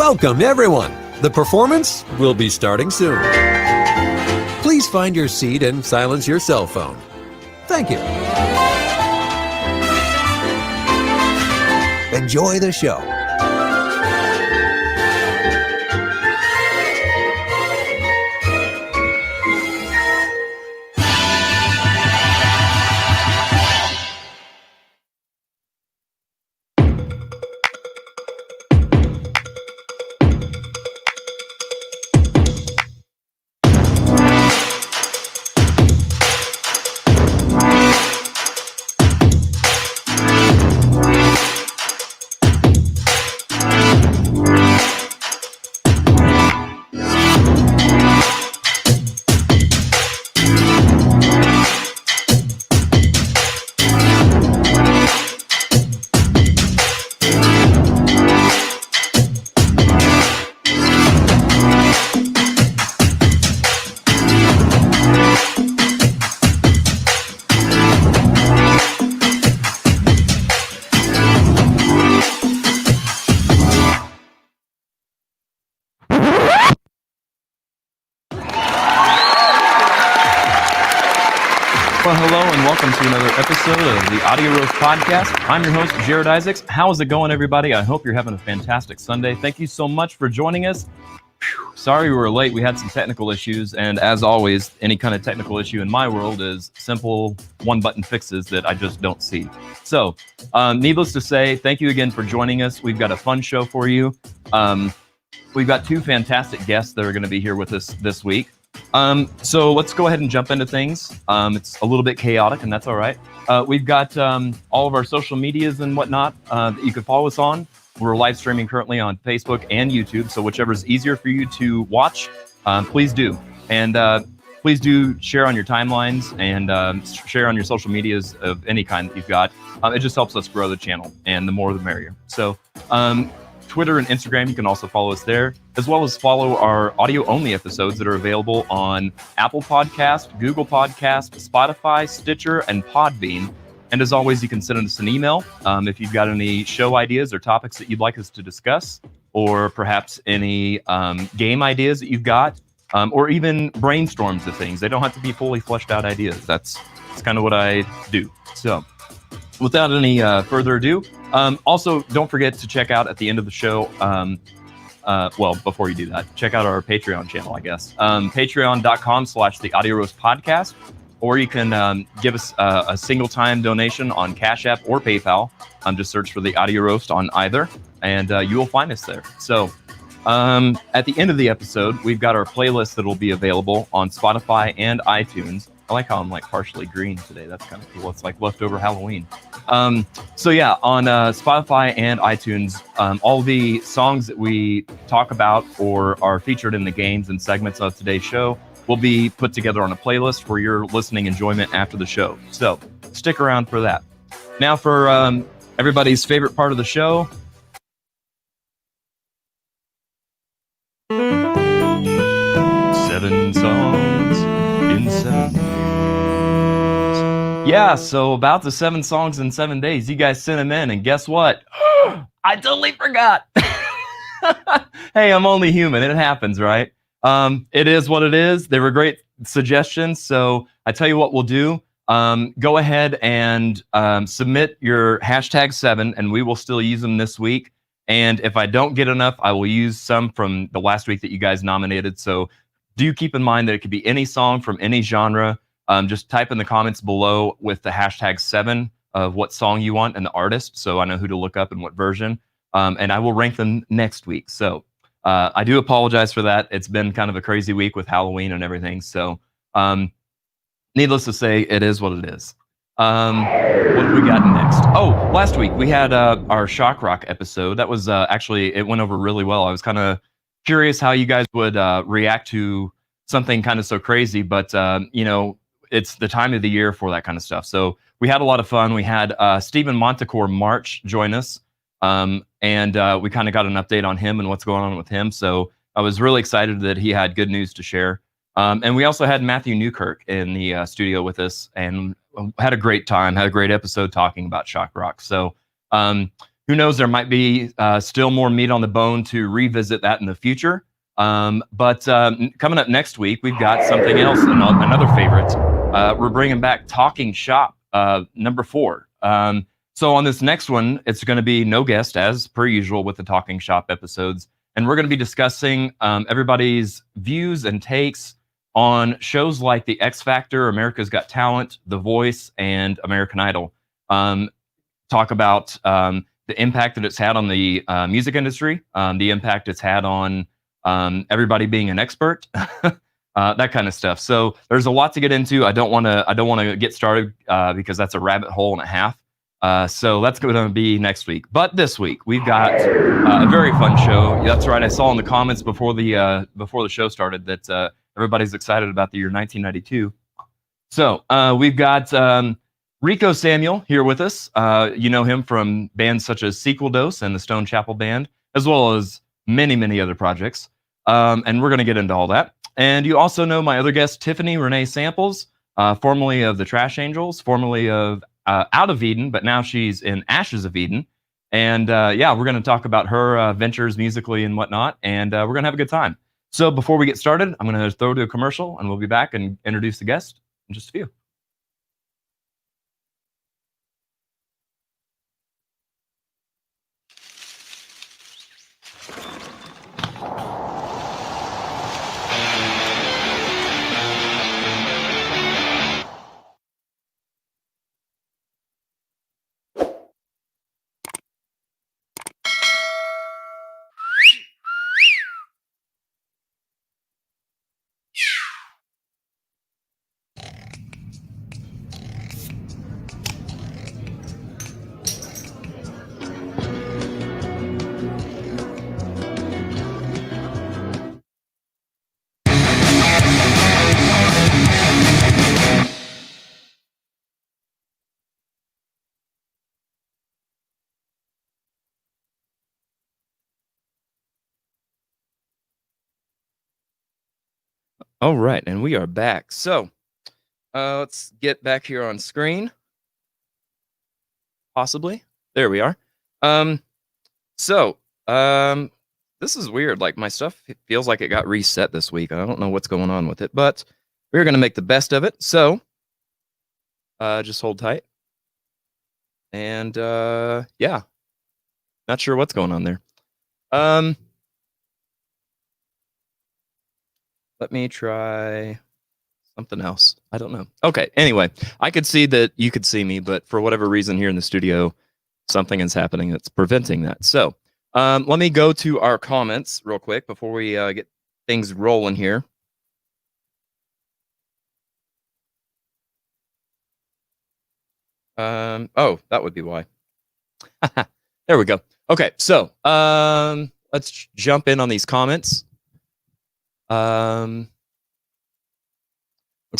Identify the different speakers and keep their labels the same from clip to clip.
Speaker 1: Welcome, everyone. The performance will be starting soon. Please find your seat and silence your cell phone. Thank you. Enjoy the show.
Speaker 2: Well, hello and welcome to another episode of the Audio Roast Podcast. I'm your host, Jared Isaacs. How is it going, everybody? I hope you're having a fantastic Sunday. Thank you so much for joining us. Sorry we were late. We had some technical issues, and as always, any kind of technical issue in my world is simple one-button fixes that I just don't see. So, needless to say, thank you again for joining us. We've got a fun show for you. We've got two fantastic guests that are going to be here with us this week. So let's go ahead and jump into things. It's a little bit chaotic, and that's all right. We've got all of our social medias and whatnot that you can follow us on. We're live streaming currently on Facebook and YouTube, so whichever is easier for you to watch, please do. And please do share on your timelines and share on your social medias of any kind that you've got. It just helps us grow the channel, and the more the merrier. So Twitter and Instagram, you can also follow us there, as well as follow our audio-only episodes that are available on Apple Podcast, Google Podcast, Spotify, Stitcher, and Podbean. And as always, you can send us an email if you've got any show ideas or topics that you'd like us to discuss, or perhaps any game ideas that you've got, or even brainstorms of things. They don't have to be fully fleshed out ideas. That's kind of what I do. So without any further ado, also, don't forget to check out at the end of the show, well, before you do that, check out our Patreon channel, I guess. Patreon.com/The Audio Roast Podcast, or you can give us a single-time donation on Cash App or PayPal. Just search for The Audio Roast on either, and you will find us there. So, at the end of the episode, we've got our playlist that will be available on Spotify and iTunes. I like how I'm like partially green today. That's kind of cool. It's like leftover Halloween. So yeah, on Spotify and iTunes, all the songs that we talk about or are featured in the games and segments of today's show will be put together on a playlist for your listening enjoyment after the show. So stick around for that. Now for everybody's favorite part of the show. Seven songs in 7 days. Yeah, so about the 7 songs in 7 days, you guys sent them in, and guess what? I totally forgot. Hey, I'm only human. It happens, right? It is what it is. They were great suggestions, so I tell you what we'll do. Go ahead and submit your #7, and we will still use them this week. And if I don't get enough, I will use some from the last week that you guys nominated. So do keep in mind that it could be any song from any genre. Just type in the comments below with the #7 of what song you want and the artist, so I know who to look up and what version. And I will rank them next week. So I do apologize for that. It's been kind of a crazy week with Halloween and everything. So needless to say, it is what it is. What do we got next? Oh, last week we had our Shock Rock episode. That was actually, it went over really well. I was kind of curious how you guys would react to something kind of so crazy, but you know, it's the time of the year for that kind of stuff. So we had a lot of fun. We had Stephen Montecore March join us, and we kind of got an update on him and what's going on with him. So I was really excited that he had good news to share. And we also had Matthew Newkirk in the studio with us, and had a great time, had a great episode talking about Shock Rock. So who knows, there might be still more meat on the bone to revisit that in the future. But coming up next week, we've got something else, another favorite. We're bringing back Talking Shop, number 4. So on this next one, it's going to be no guest, as per usual with the Talking Shop episodes. And we're going to be discussing everybody's views and takes on shows like The X Factor, America's Got Talent, The Voice, and American Idol. Talk about the impact that it's had on the music industry, the impact it's had on everybody being an expert, that kind of stuff. So there's a lot to get into. I don't want to get started because that's a rabbit hole and a half. So that's going to be next week. But this week we've got a very fun show. That's right. I saw in the comments before the show started that everybody's excited about the year 1992. So we've got Rico Samuel here with us. You know him from bands such as Sequel Dose and the Stone Chapel Band, as well as many, many other projects. And we're going to get into all that. And you also know my other guest, Tiffany Renee Samples, formerly of the Trash Angels, formerly of Out of Eden, but now she's in Ashes of Eden. And yeah, we're going to talk about her ventures musically and whatnot, and we're going to have a good time. So before we get started, I'm going to throw to a commercial, and we'll be back and introduce the guest in just a few. All right, and we are back. So let's get back here on screen. Possibly. There we are. This is weird. Like, my stuff feels like it got reset this week. I don't know what's going on with it, but we're going to make the best of it. So just hold tight. And yeah, not sure what's going on there. Let me try something else. I don't know. Okay, anyway, I could see that you could see me, but for whatever reason here in the studio, something is happening that's preventing that. So let me go to our comments real quick before we get things rolling here. Oh, that would be why. There we go. Okay, so let's jump in on these comments. Looks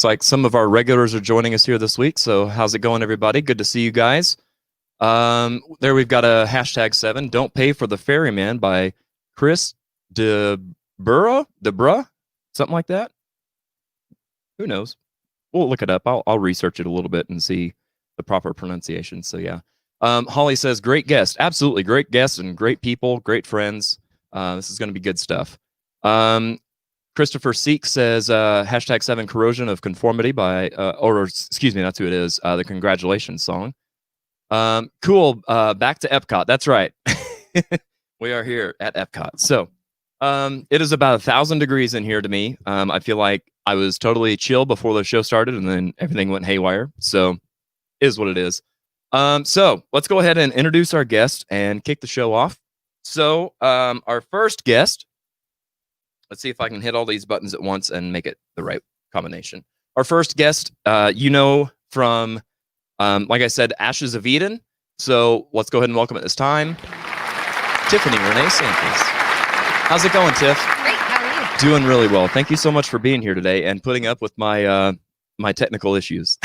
Speaker 2: like some of our regulars are joining us here this week. So how's it going, everybody? Good to see you guys. There we've got a #7. Don't Pay for the Ferryman by Chris DeBruh, something like that. Who knows? We'll look it up. I'll research it a little bit and see the proper pronunciation. So yeah. Holly says, great guest. Absolutely. Great guests and great people, great friends. This is going to be good stuff. Christopher Seek says, #7 Corrosion of Conformity by, or excuse me, that's who it is, the Congratulations song. Cool, back to Epcot. That's right. We are here at Epcot. So it is about 1,000 degrees in here to me. I feel like I was totally chill before the show started and then everything went haywire. So it is what it is. So let's go ahead and introduce our guest and kick the show off. So our first guest, let's see if I can hit all these buttons at once and make it the right combination. Our first guest, you know from, like I said, Ashes of Eden. So let's go ahead and welcome at this time, Tiffany Renee Samples. How's it going, Tiff?
Speaker 3: Great, how are you?
Speaker 2: Doing really well. Thank you so much for being here today and putting up with my my technical issues.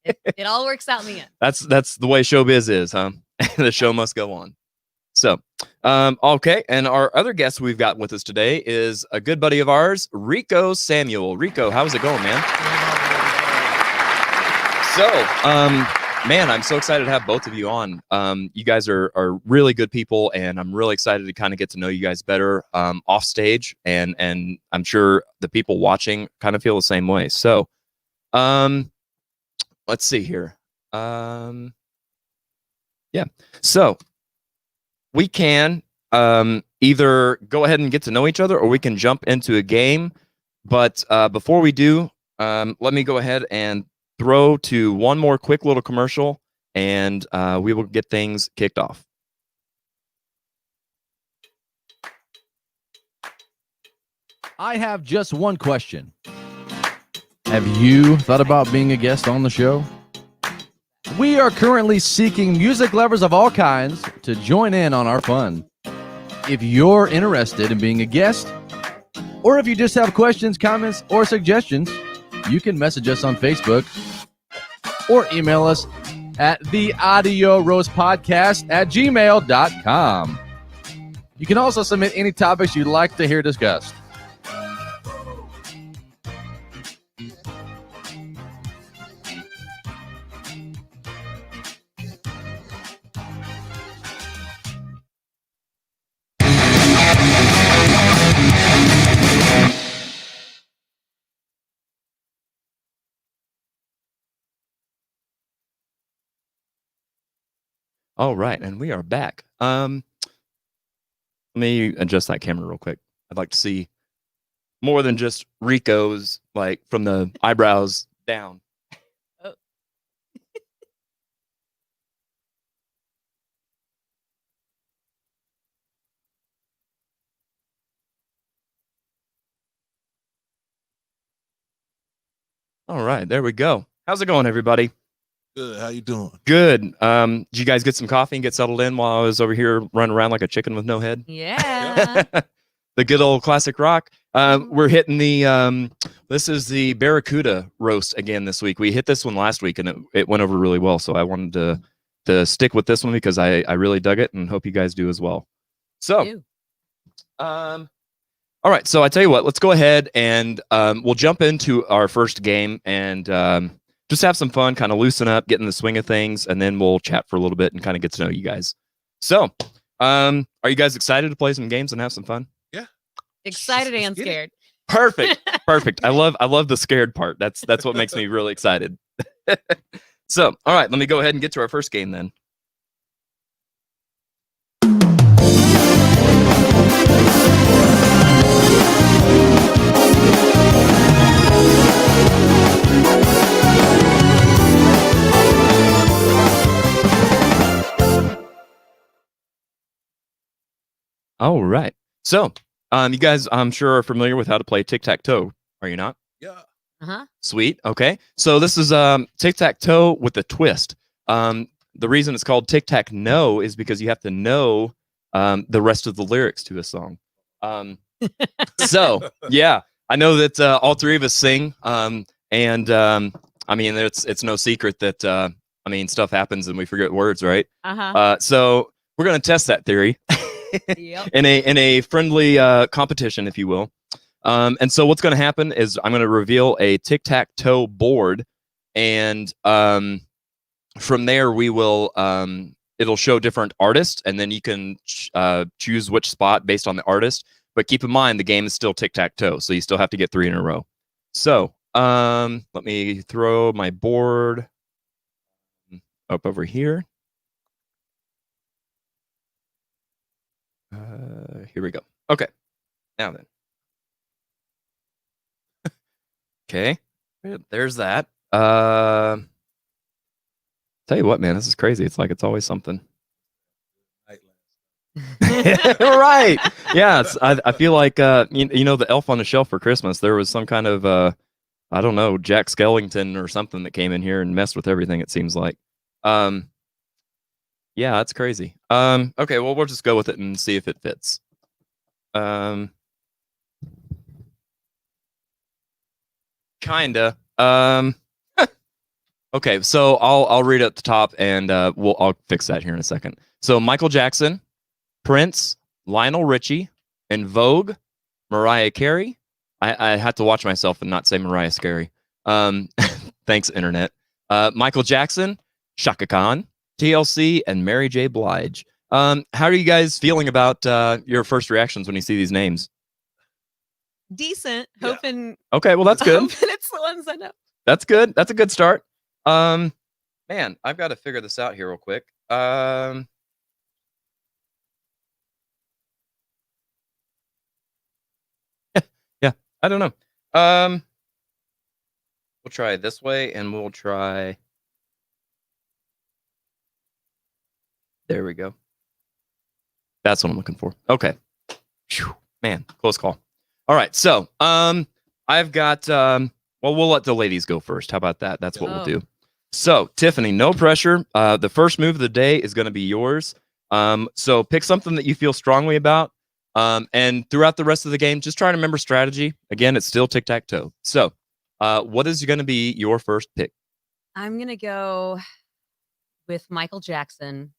Speaker 3: It all works out in the end.
Speaker 2: That's the way showbiz is, huh? The show must go on. So, okay, and our other guest we've got with us today is a good buddy of ours, Rico Samuel. Rico, how's it going, man? So, Man, I'm so excited to have both of you on. You guys are really good people, and I'm really excited to kind of get to know you guys better off stage, and I'm sure the people watching kind of feel the same way. So, let's see here. Yeah, so we can either go ahead and get to know each other, or we can jump into a game. But before we do, let me go ahead and throw to one more quick little commercial, and we will get things kicked off.
Speaker 4: I have just one question. Have you thought about being a guest on the show? We are currently seeking music lovers of all kinds to join in on our fun. If you're interested in being a guest, or if you just have questions, comments, or suggestions, you can message us on Facebook or email us at theaudioroastpodcast@gmail.com. You can also submit any topics you'd like to hear discussed.
Speaker 2: All right, and we are back. Let me adjust that camera real quick. I'd like to see more than just Rico's, like from the eyebrows down.
Speaker 3: Oh.
Speaker 2: All right, there we go. How's it going, everybody?
Speaker 5: Good. How you doing?
Speaker 2: Good. Did you guys get some coffee and get settled in while I was over here running around like a chicken with no head?
Speaker 3: Yeah.
Speaker 2: The good old classic rock. We're hitting the this is the Barracuda roast again this week. We hit this one last week and it went over really well, so I wanted to stick with this one because I really dug it and hope you guys do as well. So
Speaker 3: Ew.
Speaker 2: all right, so I tell you what, let's go ahead and we'll jump into our first game and just have some fun, kind of loosen up, get in the swing of things, and then we'll chat for a little bit and kind of get to know you guys. So, are you guys excited to play some games and have some fun?
Speaker 3: Excited
Speaker 5: Let's
Speaker 3: and
Speaker 5: get it.
Speaker 3: scared.
Speaker 2: Perfect. Perfect. I love the scared part. That's what makes me really excited. So, all right, let me go ahead and get to our first game then. All right. So, you guys, I'm sure are familiar with how to play tic-tac-toe. Are you not?
Speaker 5: Yeah.
Speaker 3: Uh-huh.
Speaker 2: Sweet. Okay. So this is tic-tac-toe with a twist. The reason it's called tic-tac-no is because you have to know the rest of the lyrics to a song. So yeah, I know that all three of us sing, and I mean it's no secret that I mean stuff happens and we forget words, right?
Speaker 3: Uh-huh.
Speaker 2: So we're gonna test that theory
Speaker 3: Yep.
Speaker 2: in a friendly competition, if you will. And so what's going to happen is I'm going to reveal a tic-tac-toe board, and from there we will it'll show different artists, and then you can choose which spot based on the artist. But keep in mind the game is still tic-tac-toe, so you still have to get 3 in a row. So let me throw my board up over here. Here we go. Okay, now then. Okay, there's that. Tell you what, man, this is crazy. It's like it's always something. Right? Yeah, I feel like you know, the Elf on the Shelf for Christmas. There was some kind of I don't know, Jack Skellington or something that came in here and messed with everything. It seems like. Yeah, that's crazy. Okay, well, we'll just go with it and see if it fits. Kinda. Okay, so I'll read at the top and I'll fix that here in a second. So Michael Jackson, Prince, Lionel Richie, En Vogue, Mariah Carey. I had to watch myself and not say Mariah Carey. Thanks, internet. Michael Jackson, Shaka Khan, TLC, and Mary J. Blige. How are you guys feeling about your first reactions when you see these names?
Speaker 3: Decent.
Speaker 5: Yeah.
Speaker 3: Hoping.
Speaker 2: Okay, well that's good.
Speaker 3: Hoping it's the ones I know.
Speaker 2: That's good. That's a good start. Man, I've got to figure this out here real quick. Yeah, I don't know. We'll try it this way, and we'll try. There we go. That's what I'm looking for. Okay. Phew, man, close call. All right, so I've got well, we'll let the ladies go first. How about that? That's what we'll do. So, Tiffany, no pressure. The first move of the day is going to be yours. So pick something that you feel strongly about. And throughout the rest of the game, just try to remember strategy. Again, it's still tic-tac-toe. So, what is going to be your first pick?
Speaker 3: I'm going to go with Michael Jackson.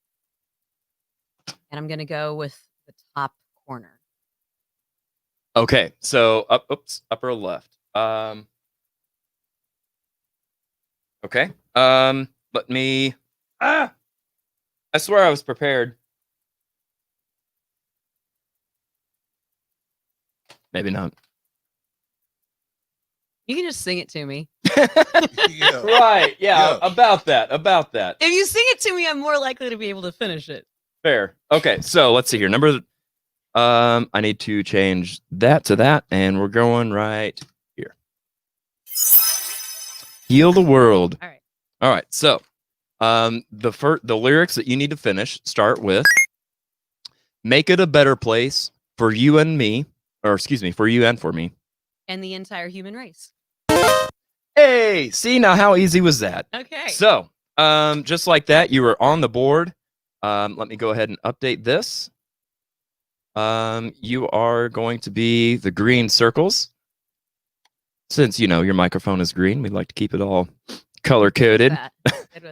Speaker 3: And I'm going to go with the top corner.
Speaker 2: Okay, so upper left. Okay. Let me. I swear I was prepared. Maybe not.
Speaker 3: You can just sing it to me.
Speaker 5: Yeah.
Speaker 2: Right. Yeah.
Speaker 5: Yeah.
Speaker 2: About that. About that.
Speaker 3: If you sing it to me, I'm more likely to be able to finish it.
Speaker 2: Fair. Okay. So let's see here. I need to change that to that, and we're going right here. Heal the world.
Speaker 3: All right.
Speaker 2: All right. So, the lyrics that you need to finish start with "Make it a better place for you and me," or excuse me, for you and for me.
Speaker 3: And the entire human race.
Speaker 2: Hey, see now how easy was that?
Speaker 3: Okay.
Speaker 2: So, just like that, you were on the board. Let me go ahead and update this. You are going to be the green circles. Since your microphone is green, we'd like to keep it all color coded.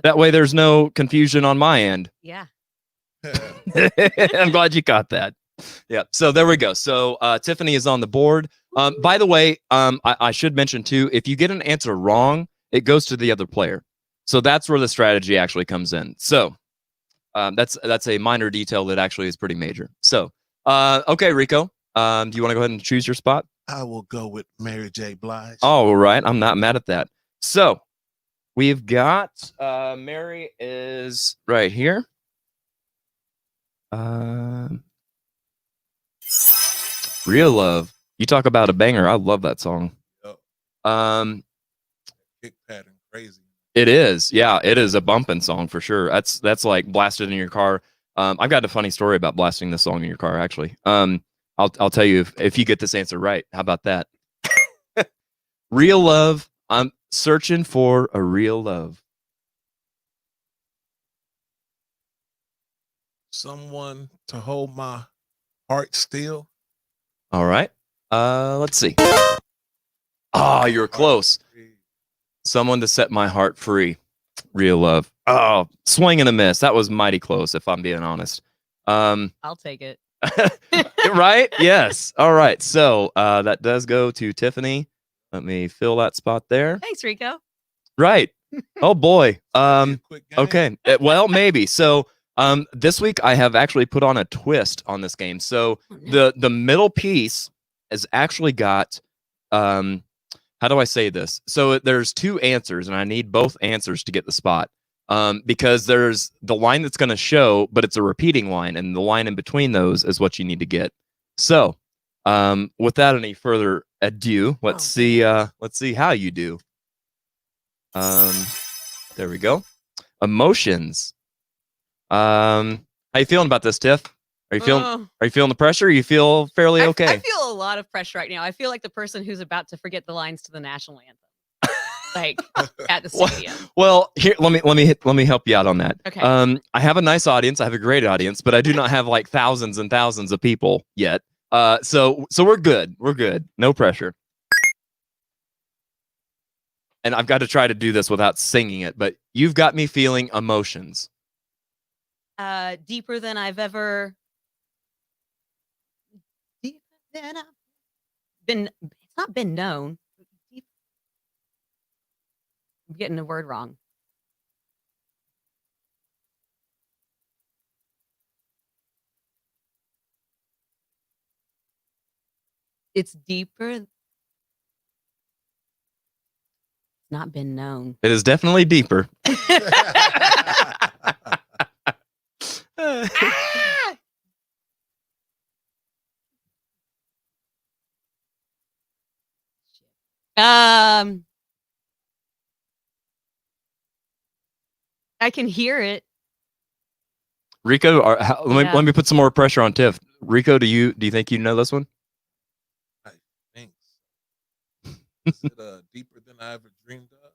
Speaker 2: That way, there's no confusion on my end.
Speaker 3: Yeah.
Speaker 2: I'm glad you got that. Yeah. So there we go. So Tiffany is on the board. By the way, I should mention too, if you get an answer wrong, it goes to the other player. So that's where the strategy actually comes in. So that's a minor detail that actually is pretty major. So okay, Rico, do you want to go ahead and choose your spot?
Speaker 5: I will go with Mary J. Blige.
Speaker 2: All right. I'm not mad at that. So we've got Mary is right here. Real Love. You talk about a banger. I love that song.
Speaker 5: Yep. Kick pattern crazy.
Speaker 2: It is. Yeah, it is a bumping song for sure. That's like blasted in your car. I've got a funny story about blasting this song in your car, actually. I'll tell you if you get this answer right. How about that? Real love. I'm searching for a real love.
Speaker 5: Someone to hold my heart still.
Speaker 2: All right. Let's see. Ah, you're close. Someone to set my heart free. Real love. Oh, swing and a miss. That was mighty close, if I'm being honest.
Speaker 3: I'll take it.
Speaker 2: Right? Yes. All right. So that does go to Tiffany. Let me fill that spot there.
Speaker 3: Thanks, Rico.
Speaker 2: Right. Oh boy.
Speaker 5: Quick game.
Speaker 2: Okay. Well, maybe. So this week I have actually put on a twist on this game. So the middle piece has actually got how do I say this? So there's two answers, and I need both answers to get the spot. Because there's the line that's going to show, but it's a repeating line, and the line in between those is what you need to get. So, without any further ado, let's see how you do. There we go. Emotions. How you feeling about this, Tiff? Are you feeling the pressure? Or you feel fairly okay?
Speaker 3: I feel a lot of pressure right now. I feel like the person who's about to forget the lines to the national anthem, like at the stadium.
Speaker 2: Well, here let me help you out on that.
Speaker 3: Okay.
Speaker 2: I have a nice audience. I have a great audience, but I do not have like thousands and thousands of people yet. So we're good. We're good. No pressure. And I've got to try to do this without singing it, but you've got me feeling emotions.
Speaker 3: Deeper than I've ever been. It's not been known. I'm getting the word wrong. It's deeper. It's not been known.
Speaker 2: It is definitely deeper.
Speaker 3: I can hear it.
Speaker 2: Rico,
Speaker 3: Yeah.
Speaker 2: let me put some more pressure on Tiff. Rico, do you think you know this one?
Speaker 5: I think so. Is it deeper than I ever dreamed of?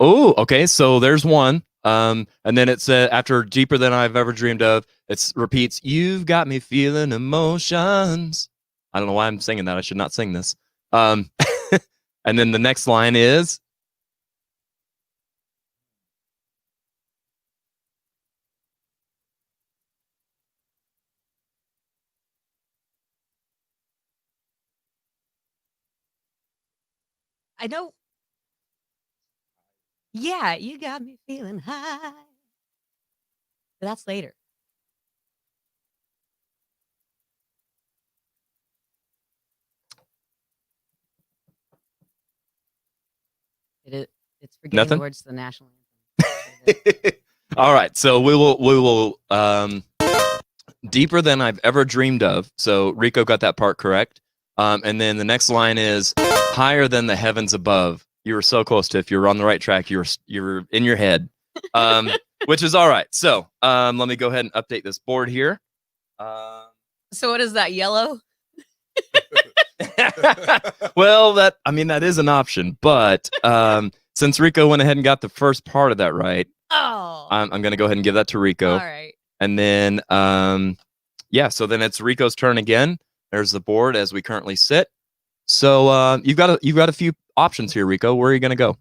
Speaker 2: Oh, okay. So there's one. And then it said after deeper than I've ever dreamed of, it repeats, "You've got me feeling emotions." I don't know why I'm singing that. I should not sing this. And then the next line is,
Speaker 3: I know. Yeah, you got me feeling high. But that's later. It's forgetting
Speaker 2: Nothing?
Speaker 3: the words to the national anthem.
Speaker 2: all right. So we will deeper than I've ever dreamed of. So Rico got that part correct. And then the next line is higher than the heavens above. You were so close, Tiff. You were on the right track. You were in your head, which is all right. So let me go ahead and update this board here.
Speaker 3: So what is that, yellow?
Speaker 2: Well, that is an option, but since Rico went ahead and got the first part of that right,
Speaker 3: Oh.
Speaker 2: I'm going to go ahead and give that to Rico.
Speaker 3: All right.
Speaker 2: And then, so then it's Rico's turn again. There's the board as we currently sit. So you've got a few options here, Rico. Where are you going to go?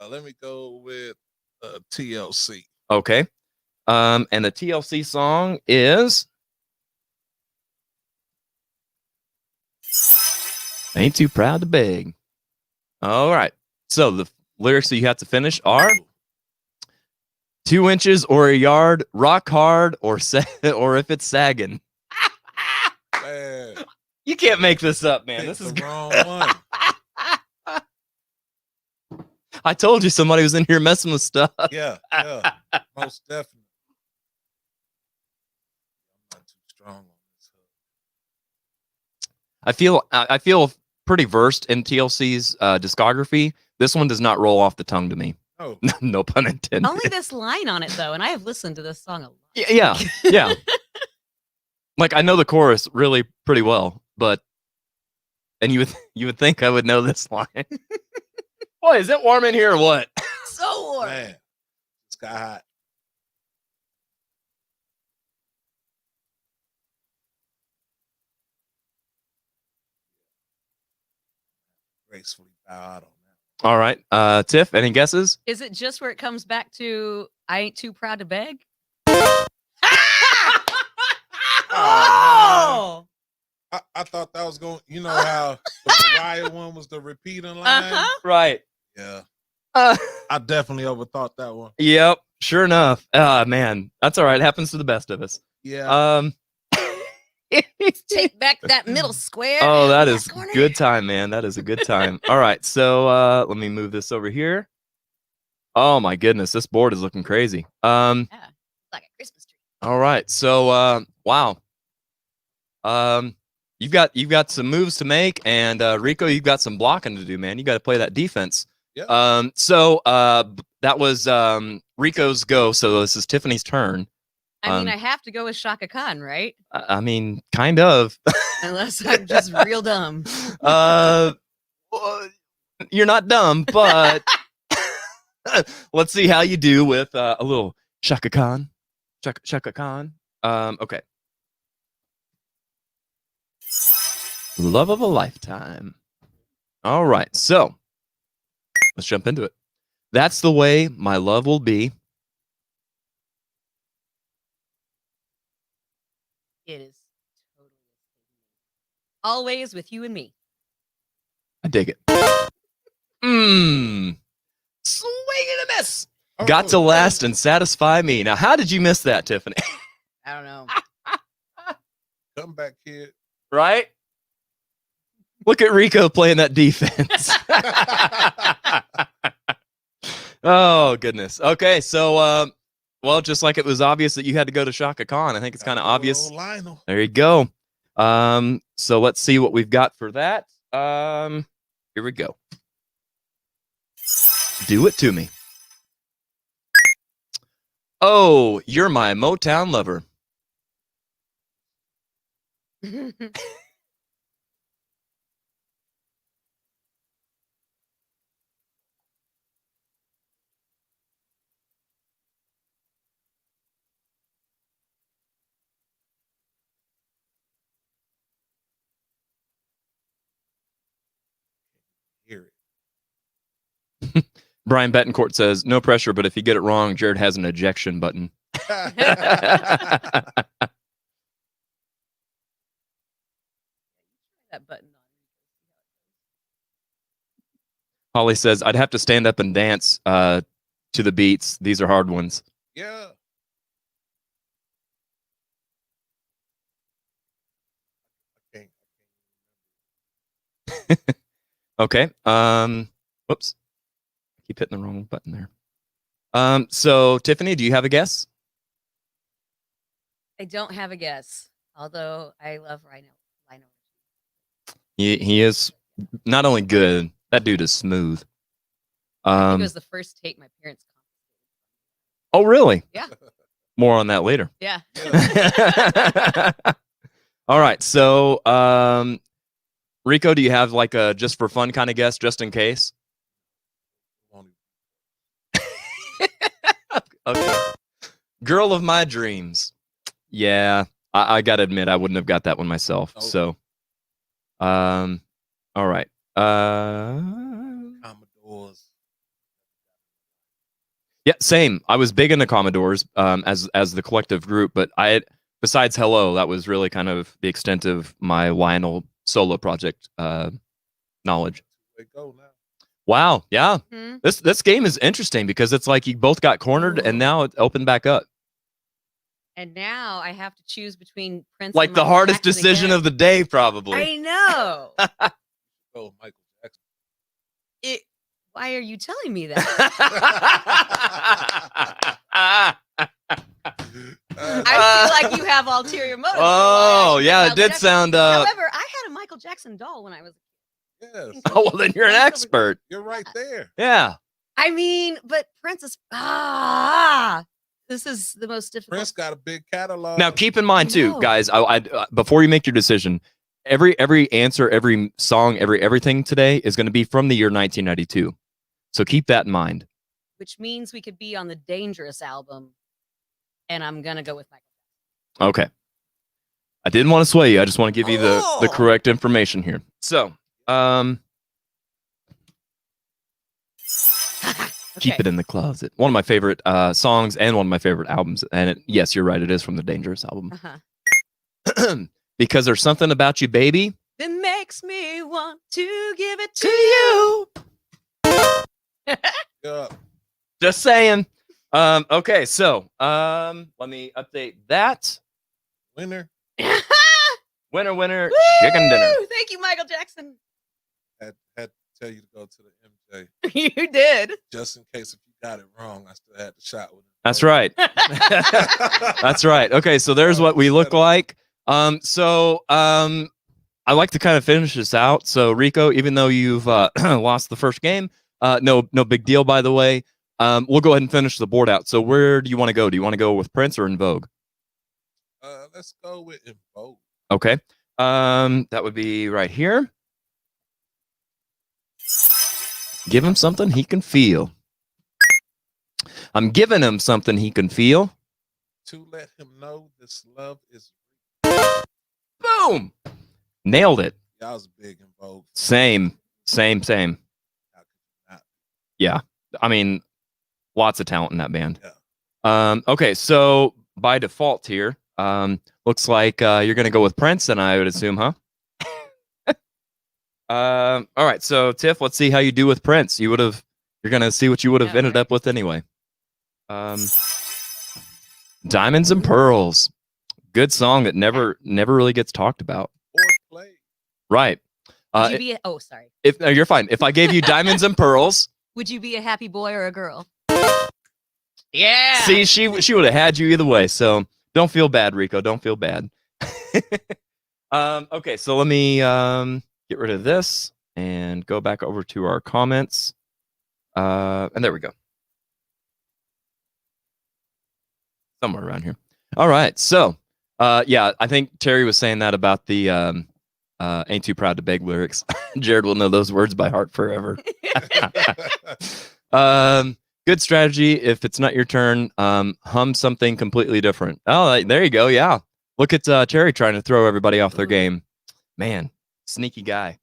Speaker 5: Let me go with TLC.
Speaker 2: Okay. And the TLC song is "Ain't Too Proud to Beg." All right. So the lyrics that you have to finish are 2 inches or a yard, rock hard, or if it's sagging.
Speaker 5: Man,
Speaker 2: You can't make this up, man.
Speaker 5: picked
Speaker 2: This is
Speaker 5: the wrong one.
Speaker 2: I told you somebody was in here messing with stuff.
Speaker 5: Yeah, most definitely. I'm not too strong on this hook.
Speaker 2: I feel pretty versed in TLC's discography. This one does not roll off the tongue to me.
Speaker 5: Oh,
Speaker 2: No pun intended.
Speaker 3: Only this line on it though, and I have listened to this song a lot.
Speaker 2: Yeah. Like I know the chorus really pretty well, and you would think I would know this line. Boy, is it warm in here or what?
Speaker 3: So warm.
Speaker 5: man, it's got hot. Gracefully bow out on that.
Speaker 2: All right, Tiff, any guesses?
Speaker 3: Is it just where it comes back to "I ain't too proud to beg"?
Speaker 5: Oh! I thought that was going. You know how the Mariah one was the repeating line.
Speaker 2: Right.
Speaker 5: Yeah,
Speaker 2: Uh,
Speaker 5: I definitely overthought that one.
Speaker 2: yep. Sure enough. Ah, man, that's all right. Happens to the best of us.
Speaker 5: Yeah,
Speaker 3: Take back that middle square.
Speaker 2: Oh, that
Speaker 3: in
Speaker 2: is
Speaker 3: corner.
Speaker 2: good time, man. That is a good time. All right, so let me move this over here. Oh my goodness, this board is looking crazy.
Speaker 3: Like a Christmas tree.
Speaker 2: All right, so wow. You've got some moves to make, and Rico, you've got some blocking to do, man. You got to play that defense.
Speaker 5: Yeah.
Speaker 2: So that was Rico's go. So this is Tiffany's turn.
Speaker 3: I mean, I have to go with Shaka Khan, right?
Speaker 2: I mean, kind of.
Speaker 3: Unless I'm just real dumb.
Speaker 2: Well, you're not dumb, but let's see how you do with a little Shaka Khan. Shaka Khan. Okay. Love of a lifetime. All right, so let's jump into it. That's the way my love will be.
Speaker 3: It is totally always with you and me.
Speaker 2: I dig it. Swing and a miss. Got to last and satisfy me. Now, how did you miss that, Tiffany?
Speaker 3: I don't know.
Speaker 5: Come back, kid.
Speaker 2: Right? Look at Rico playing that defense. Oh, goodness. Okay, so, well, just like it was obvious that you had to go to Shaka Khan, I think it's kind of obvious.
Speaker 5: Lionel.
Speaker 2: There you go. So let's see what we've got for that. Here we go. Do it to me. Oh, you're my Motown lover.
Speaker 5: Hear
Speaker 2: Brian Betancourt says, no pressure, but if you get it wrong, Jared has an ejection button.
Speaker 5: it.
Speaker 3: That button on.
Speaker 2: Holly says, I'd have to stand up and dance to the beats. These are hard ones.
Speaker 5: Yeah. I can't.
Speaker 2: Okay. Whoops. I keep hitting the wrong button there. So Tiffany, do you have a guess?
Speaker 3: I don't have a guess, although I love Lionel.
Speaker 2: He is not only good, that dude is smooth.
Speaker 3: I think it was the first tape my parents
Speaker 2: Oh, really?
Speaker 3: Yeah.
Speaker 2: More on that later.
Speaker 3: Yeah.
Speaker 2: All right. So, Rico, do you have like a just for fun kind of guess, just in case? Okay. Girl of my dreams. Yeah, I gotta admit, I wouldn't have got that one myself.
Speaker 5: Nope.
Speaker 2: So, all right.
Speaker 5: Commodores.
Speaker 2: Yeah, same. I was big into Commodores as the collective group, but besides Hello, that was really kind of the extent of my Lionel solo project knowledge.
Speaker 5: They go now.
Speaker 2: Wow, yeah.
Speaker 3: Hmm?
Speaker 2: This game is interesting because it's like you both got cornered and now it's opened back up.
Speaker 3: And now I have to choose between Prince
Speaker 2: Like
Speaker 3: and
Speaker 2: the
Speaker 3: Michael
Speaker 2: hardest
Speaker 3: Jackson
Speaker 2: decision
Speaker 3: again.
Speaker 2: of the day, probably.
Speaker 3: I know.
Speaker 5: Oh, Michael Jackson.
Speaker 3: Why are you telling me that? I feel like you have ulterior motives.
Speaker 2: Oh,
Speaker 3: Why?
Speaker 2: yeah, it
Speaker 3: Michael
Speaker 2: did
Speaker 3: Jackson.
Speaker 2: sound.
Speaker 3: However, I had a Michael Jackson doll when I was.
Speaker 5: Yes.
Speaker 2: Oh, well, then you're an expert.
Speaker 5: You're right there.
Speaker 2: Yeah.
Speaker 3: I mean, but Princess. This is the most difficult.
Speaker 5: Prince got a big catalog.
Speaker 2: Now, keep in mind too,
Speaker 3: know.
Speaker 2: guys. I before you make your decision, every answer, every song, everything today is going to be from the year 1992. So keep that in mind.
Speaker 3: Which means we could be on the Dangerous album, and I'm gonna go with Michael.
Speaker 2: Okay. I didn't want to sway you. I just want to give you the
Speaker 3: Oh.
Speaker 2: correct information here. So, keep it in the closet. One of my favorite songs and one of my favorite albums. And yes, you're right. It is from the Dangerous album.
Speaker 3: Uh-huh.
Speaker 2: Because there's something about you, baby.
Speaker 3: That makes me want to give it to you.
Speaker 5: Yeah.
Speaker 2: Just saying. Okay, so let me update that.
Speaker 5: Winner.
Speaker 2: Winner, chicken dinner.
Speaker 3: Woo! Thank you, Michael Jackson.
Speaker 5: Had to tell you to go to the MJ
Speaker 3: You did.
Speaker 5: just in case if you got it wrong. I still had the shot with him.
Speaker 2: That's right. That's right. Okay, so there's what we look like. I like to kind of finish this out. So Rico, even though you've lost the first game, no big deal, by the way. We'll go ahead and finish the board out. So where do you want to go? Do you want to go with Prince or In Vogue?
Speaker 5: Let's go with In Vogue.
Speaker 2: Okay. That would be right here. Give him something he can feel. I'm giving him something he can feel.
Speaker 5: To let him know this love is
Speaker 2: Boom! Nailed it.
Speaker 5: y'all was big In Vogue.
Speaker 2: Same.
Speaker 5: How could you not?
Speaker 2: Yeah. I mean, lots of talent in that band.
Speaker 5: Yeah.
Speaker 2: Okay, so by default here, looks like you're gonna go with Prince, and I would assume, huh? All right, so Tiff, let's see how you do with Prince. You're gonna see what you would have
Speaker 3: Yeah,
Speaker 2: ended
Speaker 3: right.
Speaker 2: up with anyway. Diamonds and Pearls, good song that never really gets talked about.
Speaker 5: Or play.
Speaker 2: Right.
Speaker 3: Would you be? Oh, sorry.
Speaker 2: If no, you're fine. If I gave you diamonds and pearls,
Speaker 3: Would you be a happy boy or a girl?
Speaker 2: yeah. See, she would have had you either way. So don't feel bad, Rico. Don't feel bad. Okay, so let me get rid of this and go back over to our comments. And there we go. Somewhere around here. All right. So, yeah, I think Terry was saying that about the ain't too proud to beg lyrics. Jared will know those words by heart forever. Good strategy. If it's not your turn, hum something completely different. Oh, there you go. Yeah. Look at Terry trying to throw everybody off their game. Man, sneaky guy.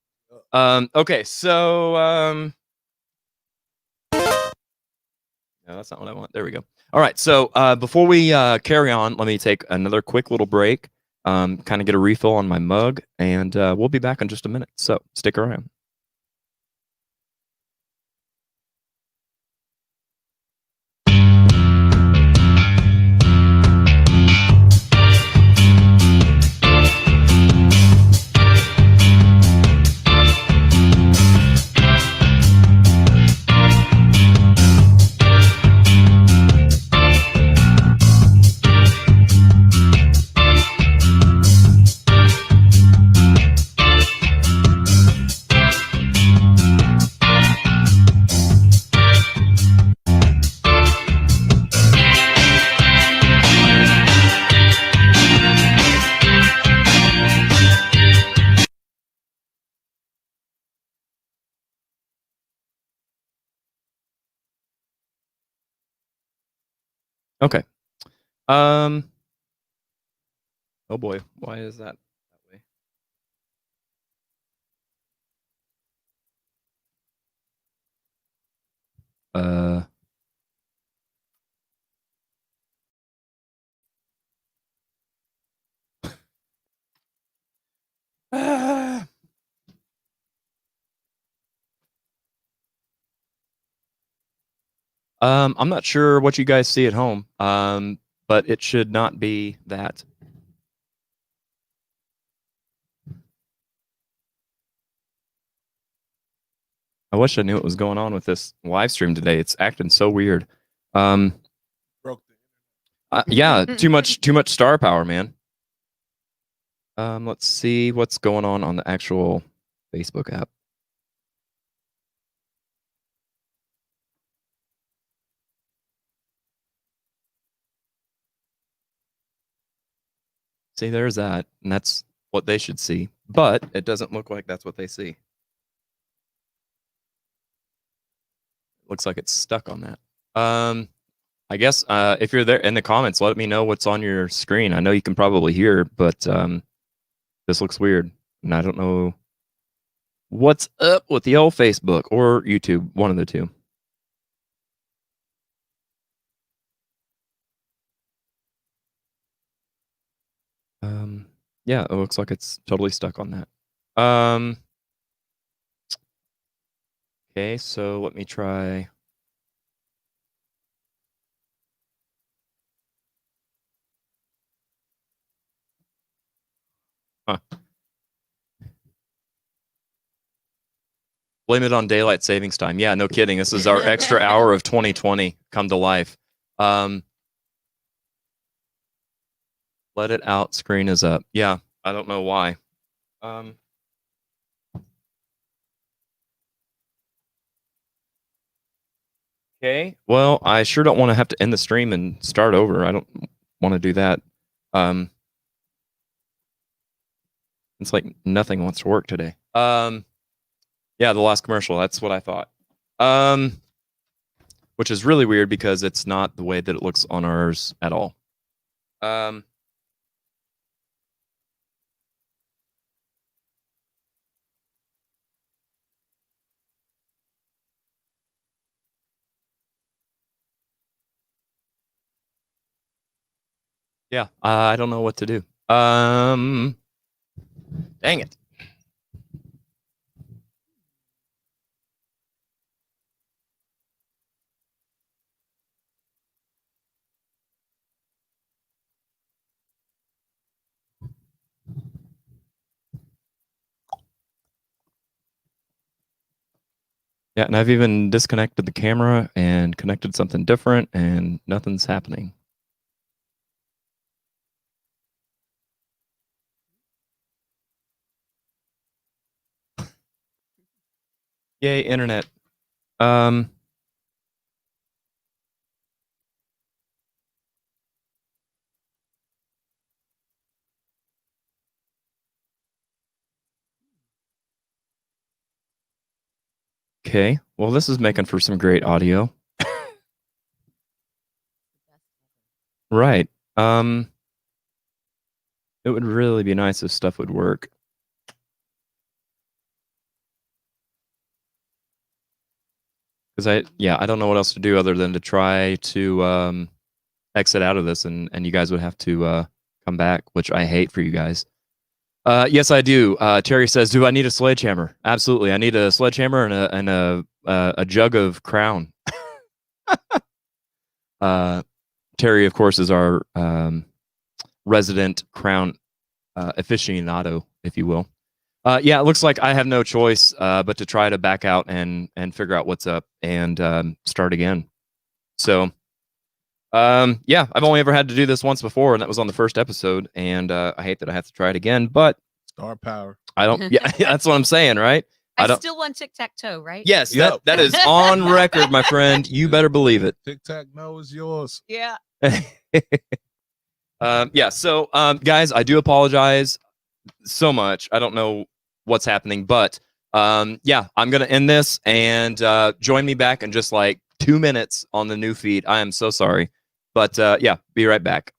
Speaker 2: Okay, so no, that's not what I want. There we go. All right, so before we carry on, let me take another quick little break, kind of get a refill on my mug, and we'll be back in just a minute. So stick around. Okay. Oh boy, why is that way? I'm not sure what you guys see at home, but it should not be that. I wish I knew what was going on with this live stream today. It's acting so weird.
Speaker 5: Broke the
Speaker 2: Yeah, too much star power, man. Let's see what's going on the actual Facebook app. See, there's that, and that's what they should see, but it doesn't look like that's what they see. Looks like it's stuck on that. I guess if you're there in the comments, let me know what's on your screen. I know you can probably hear, but this looks weird, and I don't know what's up with the old Facebook or YouTube, one of the two. Yeah, it looks like it's totally stuck on that. Okay, so let me try. Huh. Blame it on daylight savings time. Yeah, no kidding. This is our extra hour of 2020 come to life. Let it out. Screen is up. Yeah, I don't know why. Okay. Well, I sure don't want to have to end the stream and start over. I don't want to do that. It's like nothing wants to work today. Yeah, the last commercial. That's what I thought. Which is really weird because it's not the way that it looks on ours at all. Yeah, I don't know what to do. Dang it. Yeah, and I've even disconnected the camera and connected something different, and nothing's happening. Yay, internet. Okay, well, this is making for some great audio. Right. It would really be nice if stuff would work. Because I don't know what else to do other than to try to exit out of this, and you guys would have to come back, which I hate for you guys. Yes, I do. Terry says, "Do I need a sledgehammer?" Absolutely, I need a sledgehammer and a jug of Crown. Terry, of course, is our resident Crown aficionado, if you will. Yeah, it looks like I have no choice but to try to back out and figure out what's up and start again. So, yeah, I've only ever had to do this once before, and that was on the first episode. And I hate that I have to try it again, but
Speaker 5: Star power.
Speaker 2: I don't. Yeah, that's what I'm saying, right? I
Speaker 3: I
Speaker 2: don't.
Speaker 3: still won tic-tac-toe, right?
Speaker 2: Yes,
Speaker 5: Yep.
Speaker 2: that is on record, my friend. You better believe it.
Speaker 5: Tic Tac no is yours.
Speaker 3: Yeah.
Speaker 2: Yeah. So, guys, I do apologize so much. I don't know what's happening, but yeah, I'm gonna end this and join me back in just like 2 minutes on the new feed. I am so sorry, but yeah, be right back.